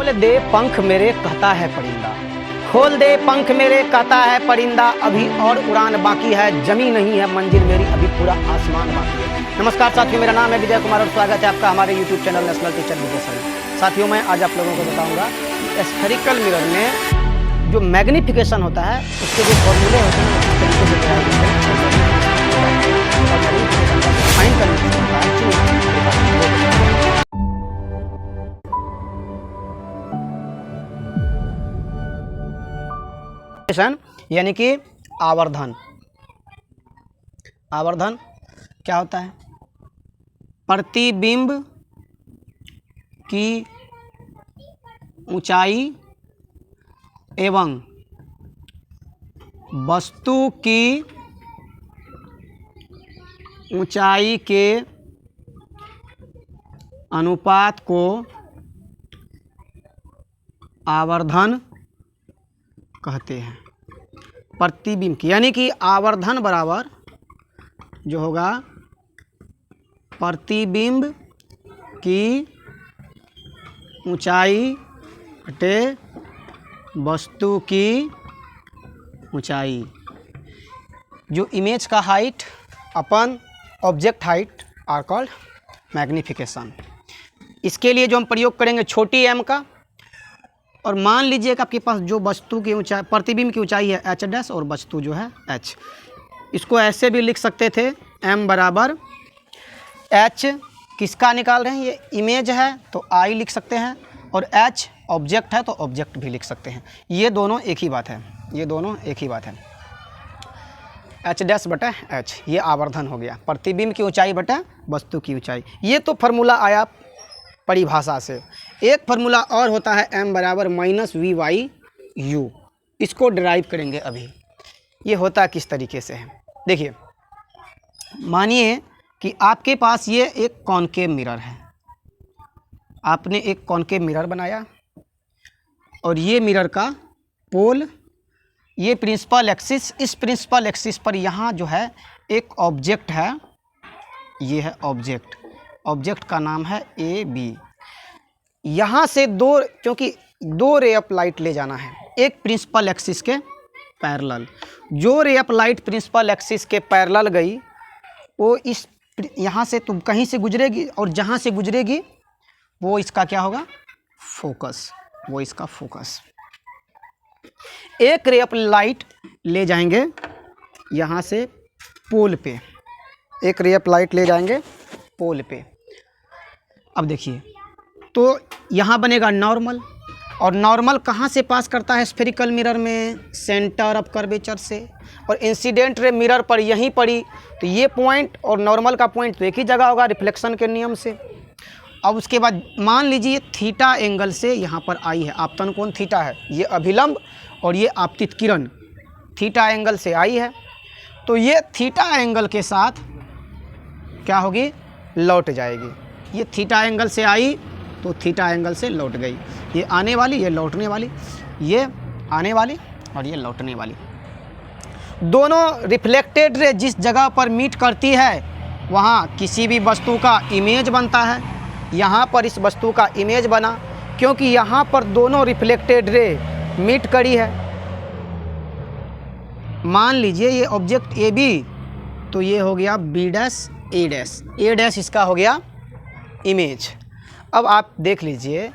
खोल दे पंख मेरे कहता है परिंदा, खोल दे पंख मेरे कहता है परिंदा, अभी और उड़ान बाकी है, जमी नहीं है मंजिल मेरी, अभी पूरा आसमान बाकी है। नमस्कार साथियों, मेरा नाम है विजय कुमार और स्वागत है आपका हमारे YouTube चैनल नेशनल टीचर विजय सर। साथियों, मैं आज आप लोगों को बताऊंगा स्फेरिकल मिरर में जो मैग्निफिकेशन होता है उसके जो फॉर्मूले होते हैं किस तरीके से तैयार होते हैं, यानी कि आवर्धन। आवर्धन क्या होता है? प्रतिबिंब की ऊंचाई एवं वस्तु की ऊंचाई के अनुपात को आवर्धन कहते हैं। प्रतिबिंब की यानी कि आवर्धन बराबर जो होगा प्रतिबिंब की ऊंचाई बटे वस्तु की ऊंचाई। जो इमेज का height upon object height are called magnification. इसके लिए जो हम प्रयोग करेंगे छोटी एम का, और मान लीजिए कि आपके पास जो वस्तु की ऊंचाई प्रतिबिंब की ऊंचाई है एच डैश और वस्तु जो है एच। इसको ऐसे भी लिख सकते थे, एम बराबर एच किसका निकाल रहे हैं, ये इमेज है तो आई लिख सकते हैं, और एच ऑब्जेक्ट है तो ऑब्जेक्ट भी लिख सकते हैं। ये दोनों एक ही बात है, ये दोनों एक ही बात है। एच डैश बटा एच, ये आवर्धन हो गया। प्रतिबिंब की ऊंचाई बटा वस्तु की ऊंचाई। ये तो फार्मूला आया परिभाषा से। एक फार्मूला और होता है m बराबर माइनस वी वाई यू। इसको डिराइव करेंगे अभी। ये होता किस तरीके से है, देखिए। मानिए कि आपके पास ये एक कॉनकेव मिरर है। आपने एक कॉनकेव मिरर बनाया और ये मिरर का पोल, ये प्रिंसिपल एक्सिस, इस प्रिंसिपल एक्सिस पर यहाँ जो है एक ऑब्जेक्ट है, ये है ऑब्जेक्ट। ऑब्जेक्ट का नाम है ए बी। यहाँ से क्योंकि दो रे ऑफ लाइट ले जाना है एक प्रिंसिपल एक्सिस के पैरेलल। जो ray of light principal axis के पैरेलल गई वो इस यहाँ से तुम कहीं से गुजरेगी, और जहाँ से गुजरेगी वो इसका क्या होगा, फोकस। वो इसका फोकस। एक रे ऑफ लाइट ले जाएंगे यहाँ से पोल पे, एक रे ऑफ लाइट ले जाएंगे पोल पे। अब देखिए, तो यहाँ बनेगा नॉर्मल, और नॉर्मल कहाँ से पास करता है स्फेरिकल मिरर में, सेंटर ऑफ कर्वेचर से, और इंसिडेंट रे मिरर पर यहीं पड़ी, तो ये पॉइंट और नॉर्मल का पॉइंट तो एक ही जगह होगा रिफ्लेक्शन के नियम से। अब उसके बाद मान लीजिए थीटा एंगल से यहाँ पर आई है, आपतन कोण थीटा है, ये अभिलंब और ये आपतित किरण थीटा एंगल से आई है, तो ये थीटा एंगल के साथ क्या होगी, लौट जाएगी। ये थीटा एंगल से आई तो थीटा एंगल से लौट गई। ये आने वाली, ये लौटने वाली, ये आने वाली और ये लौटने वाली। दोनों रिफ्लेक्टेड रे जिस जगह पर मीट करती है वहाँ किसी भी वस्तु का इमेज बनता है। यहाँ पर इस वस्तु का इमेज बना क्योंकि यहाँ पर दोनों रिफ्लेक्टेड रे मीट करी है। मान लीजिए ये ऑब्जेक्ट ए बी, तो ये हो गया बी डैश ए डैश, ए डैश इसका हो गया इमेज। अब आप देख लीजिए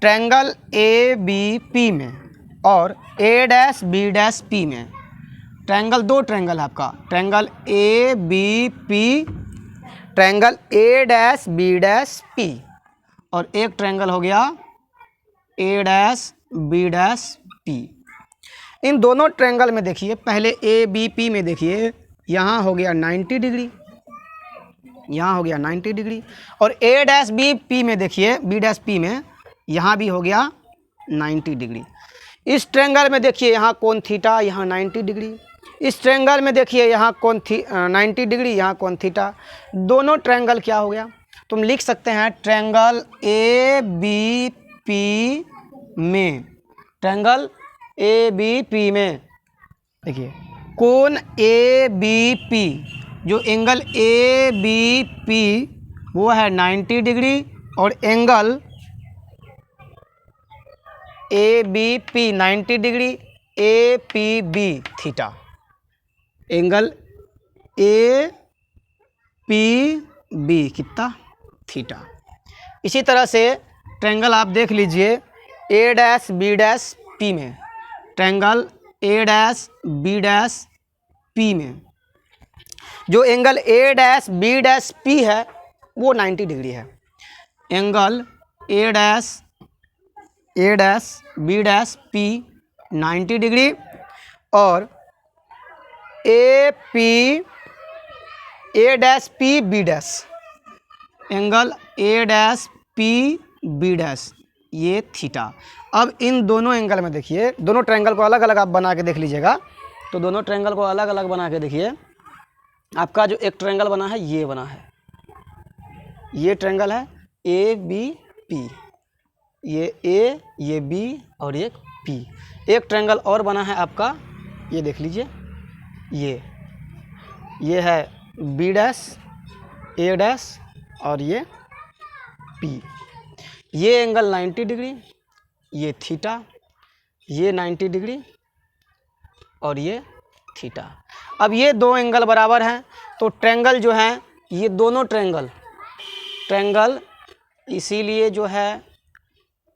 ट्रायंगल ए बी पी में और A dash B dash P में, ट्रायंगल दो ट्रायंगल है आपका, triangle A B P, triangle A dash B dash P, और एक ट्रायंगल हो गया A dash B dash P. इन दोनों ट्रायंगल में देखिए, पहले ए बी पी में देखिए, यहाँ हो गया 90 डिग्री, यहाँ हो गया 90 डिग्री, और ए डैश बी पी में देखिए, बी डैश पी में यहाँ भी हो गया 90 डिग्री। इस ट्रायंगल में देखिए यहाँ कोण थीटा, यहाँ 90 डिग्री। इस ट्रायंगल में देखिए यहाँ कोण 90 डिग्री, यहाँ कोण थीटा। दोनों ट्रायंगल क्या हो गया, तुम लिख सकते हैं ट्रायंगल ए बी पी में, ट्रायंगल ए बी पी में देखिए कोण ए बी पी, जो एंगल ए बी पी वो है 90 डिग्री, और angle A B P 90 degree, A P B theta, angle A P B कितना थीटा। इसी तरह से ट्रायंगल आप देख लीजिए A dash B dash P में, triangle A dash B dash P में जो angle A dash B dash P है वो 90 डिग्री है। Angle A dash B dash P 90 degree और A dash P B dash, angle A dash P B dash ये theta. अब इन दोनों एंगल में देखिए, दोनों ट्रायंगल को अलग अलग आप बना के देख लीजिएगा। तो दोनों ट्रायंगल को अलग अलग बना के देखिए, आपका जो एक ट्रायंगल बना है ये बना है, ये ट्रायंगल है ए बी पी, ये ए ये बी और एक पी। एक ट्रायंगल और बना है आपका, ये देख लीजिए, ये है बी डैश ए डैश और ये पी। ये एंगल 90 डिग्री, ये थीटा, ये 90 डिग्री और ये थीटा। अब ये दो एंगल बराबर हैं तो ट्रायंगल जो है ये दोनों ट्रायंगल इसीलिए जो है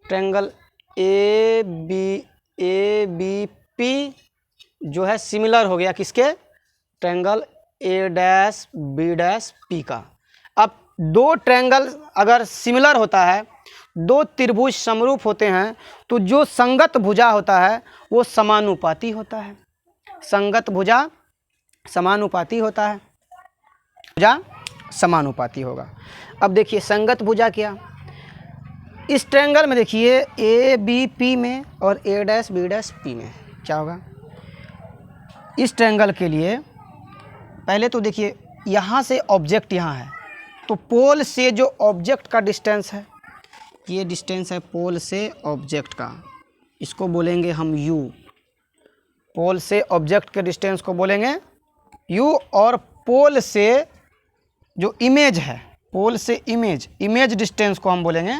ट्रायंगल ए बी पी जो है सिमिलर हो गया किसके, triangle A dash B dash P का। अब दो ट्रायंगल अगर सिमिलर होता है, दो त्रिभुज समरूप होते हैं तो जो संगत भुजा होता है वो समानुपाती होता है, संगत भुजा समानुपाती होता है, भुजा समानुपाती होगा। अब देखिए संगत भुजा क्या, इस ट्रायंगल में देखिए ए बी पी में और A dash B dash P में क्या होगा। इस ट्रायंगल के लिए पहले तो देखिए यहाँ से ऑब्जेक्ट यहाँ है तो पोल से जो ऑब्जेक्ट का डिस्टेंस है, ये डिस्टेंस है पोल से ऑब्जेक्ट का, इसको बोलेंगे हम u। पोल से ऑब्जेक्ट के डिस्टेंस को बोलेंगे u और पोल से जो इमेज है, पोल से इमेज डिस्टेंस को हम बोलेंगे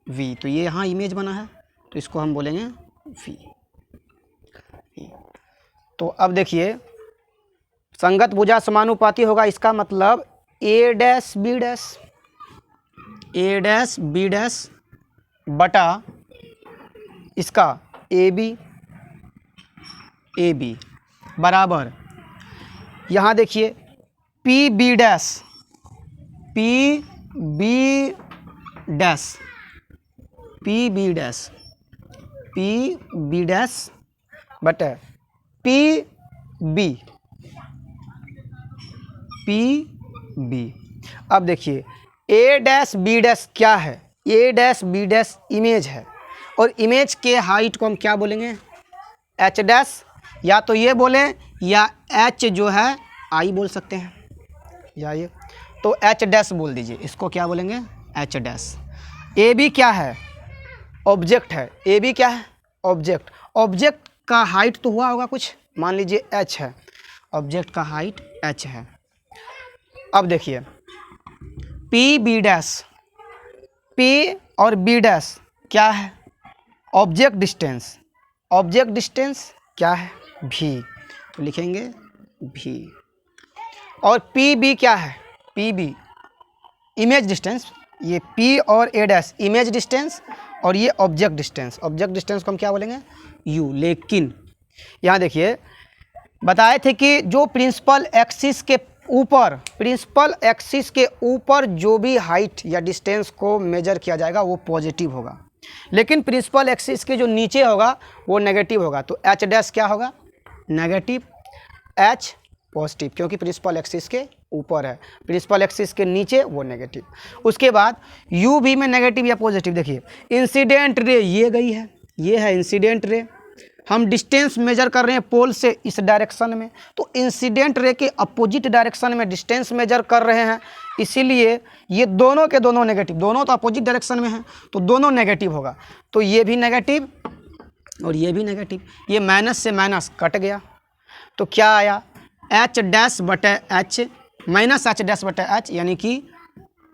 v। तो ये यहाँ इमेज बना है तो इसको हम बोलेंगे v। तो अब देखिए संगत भुजा समानुपाती होगा, इसका मतलब ए डैश बी डैश बटा इसका ए बी बराबर, यहाँ देखिए पी बी डैश बटा पी बी। अब देखिए ए डैश बी डैश क्या है, ए डैश बी डैश इमेज है और इमेज के हाइट को हम क्या बोलेंगे एच डैश, या तो ये बोलें या एच जो है आई बोल सकते हैं, या ये तो एच डैश बोल दीजिए, इसको क्या बोलेंगे एच डैश। ए बी क्या है ऑब्जेक्ट है, ए बी क्या है ऑब्जेक्ट का हाइट तो हुआ होगा कुछ, मान लीजिए एच है, ऑब्जेक्ट का हाइट एच है। अब देखिए पी बी डैश, पी और बी डैश क्या है ऑब्जेक्ट डिस्टेंस क्या है भी, तो लिखेंगे भी। और पी बी क्या है पी बी इमेज डिस्टेंस, ये पी और ए डैश इमेज डिस्टेंस और ये ऑब्जेक्ट डिस्टेंस को हम क्या बोलेंगे यू। लेकिन यहाँ देखिए बताए थे कि जो प्रिंसिपल एक्सिस के ऊपर जो भी हाइट या डिस्टेंस को मेजर किया जाएगा वो पॉजिटिव होगा, लेकिन प्रिंसिपल एक्सिस के जो नीचे होगा वो नेगेटिव होगा। तो एच डैश क्या होगा नेगेटिव, एच पॉजिटिव, क्योंकि प्रिंसिपल एक्सिस के ऊपर है, प्रिंसिपल एक्सिस के नीचे वो नेगेटिव। उसके बाद यू भी में नेगेटिव या पॉजिटिव। देखिए इंसिडेंट रे ये गई है, ये है इंसिडेंट रे, हम डिस्टेंस मेजर कर रहे हैं पोल से इस डायरेक्शन में, तो इंसिडेंट रे के अपोजिट डायरेक्शन में डिस्टेंस मेजर कर रहे हैं, इसीलिए ये दोनों के दोनों नेगेटिव, दोनों तो अपोजिट डायरेक्शन में हैं तो दोनों नेगेटिव होगा। तो ये भी नेगेटिव और ये भी नेगेटिव, ये माइनस से माइनस कट गया तो क्या आया एच डैश बटे एच माइनस एच डैश बटे एच, यानी कि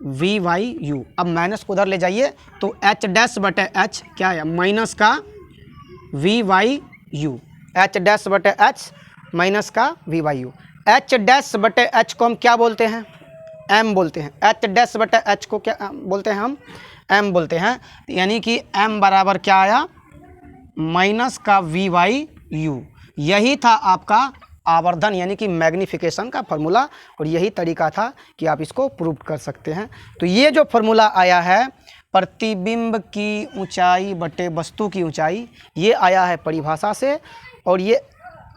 वी वाई यू। अब माइनस को उधर ले जाइए तो एच डैश बटे एच क्या आया माइनस का V Y U, H dash बटे एच माइनस का V Y U. H dash बटे एच को हम क्या बोलते हैं? एम बोलते हैं। एच डैश बटे एच को क्या बोलते हैं? हम एम बोलते हैं। यानी कि एम बराबर क्या आया? माइनस का वी वाई यू। यही था आपका आवर्धन यानी कि मैग्नीफिकेशन का फॉर्मूला, और यही तरीका था कि आप इसको प्रूव कर सकते हैं। तो ये जो फॉर्मूला आया है प्रतिबिंब की ऊंचाई बटे वस्तु की ऊंचाई, ये आया है परिभाषा से, और ये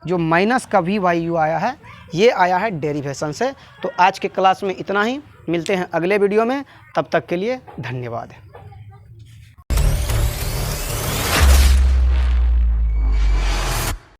जो माइनस का वी वाई यू आया है ये आया है डेरिवेशन से। तो आज के क्लास में इतना ही, मिलते हैं अगले वीडियो में, तब तक के लिए धन्यवाद।